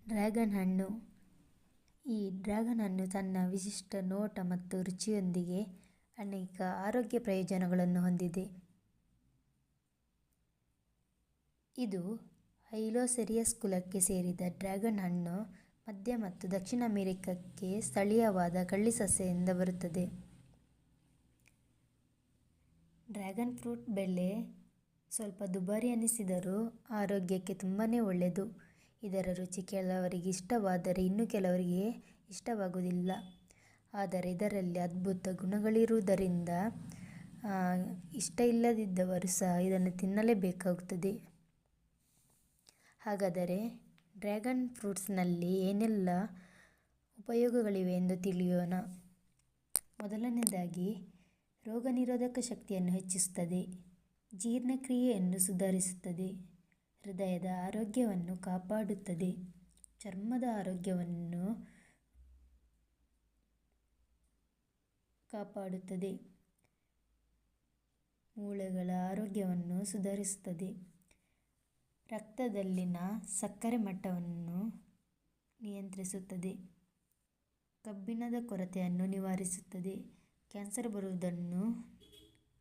Dragon ಹಣ್ಣು. ಈ dragon ಹಣ್ಣು ತನ್ನ ವಿಶಿಷ್ಟ ನೋಟ ಮತ್ತು ರುಚಿಯೊಂದಿಗೆ ಅನೇಕ ಆರೋಗ್ಯ ಪ್ರಯೋಜನಗಳನ್ನು ಹೊಂದಿದೆ. ಇದು ಹೈಲೋಸೆರಿಯಸ್ ಕುಲಕ್ಕೆ ಸೇರಿದ ಡ್ರ್ಯಾಗನ್ ಹಣ್ಣು ಮಧ್ಯ ಮತ್ತು ದಕ್ಷಿಣ ಅಮೆರಿಕಕ್ಕೆ ಸ್ಥಳೀಯವಾದ ಕಳ್ಳಿ ಸಸ್ಯದಿಂದ ಬರುತ್ತದೆ. ಡ್ರ್ಯಾಗನ್ ಫ್ರೂಟ್ ಬೆಲೆ ಸ್ವಲ್ಪ ದುಬಾರಿ ಅನ್ನಿಸಿದರೂ ಆರೋಗ್ಯಕ್ಕೆ ತುಂಬಾ ಒಳ್ಳೆಯದು. ಇದರ ರುಚಿ ಕೆಲವರಿಗೆ ಇಷ್ಟವಾದರೆ ಇನ್ನು ಕೆಲವರಿಗೆ ಇಷ್ಟವಾಗುವುದಿಲ್ಲ. ಆದರೆ ಇದರಲ್ಲಿ ಅದ್ಭುತ ಗುಣಗಳಿರುವುದರಿಂದ ಇಷ್ಟ ಇಲ್ಲದಿದ್ದವರು ಸಹ ಇದನ್ನು ತಿನ್ನಲೇಬೇಕಾಗುತ್ತದೆ. ಹಾಗಾದರೆ ಡ್ರ್ಯಾಗನ್ ಫ್ರೂಟ್ಸ್ನಲ್ಲಿ ಏನೆಲ್ಲ ಉಪಯೋಗಗಳಿವೆ ಎಂದು ತಿಳಿಯೋಣ. ಮೊದಲನೆಯದಾಗಿ, ರೋಗ ನಿರೋಧಕ ಶಕ್ತಿಯನ್ನು ಹೆಚ್ಚಿಸುತ್ತದೆ, ಜೀರ್ಣಕ್ರಿಯೆಯನ್ನು ಸುಧಾರಿಸುತ್ತದೆ, ಹೃದಯದ ಆರೋಗ್ಯವನ್ನು ಕಾಪಾಡುತ್ತದೆ, ಚರ್ಮದ ಆರೋಗ್ಯವನ್ನು ಕಾಪಾಡುತ್ತದೆ, ಮೂಳೆಗಳ ಆರೋಗ್ಯವನ್ನು ಸುಧಾರಿಸುತ್ತದೆ, ರಕ್ತದಲ್ಲಿನ ಸಕ್ಕರೆ ಮಟ್ಟವನ್ನು ನಿಯಂತ್ರಿಸುತ್ತದೆ, ಕಬ್ಬಿಣದ ಕೊರತೆಯನ್ನು ನಿವಾರಿಸುತ್ತದೆ, ಕ್ಯಾನ್ಸರ್ ಬರುವುದನ್ನು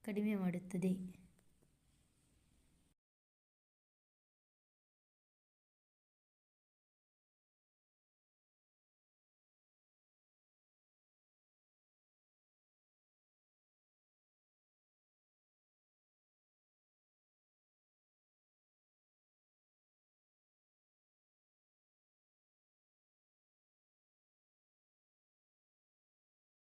ಕಡಿಮೆ ಮಾಡುತ್ತದೆ.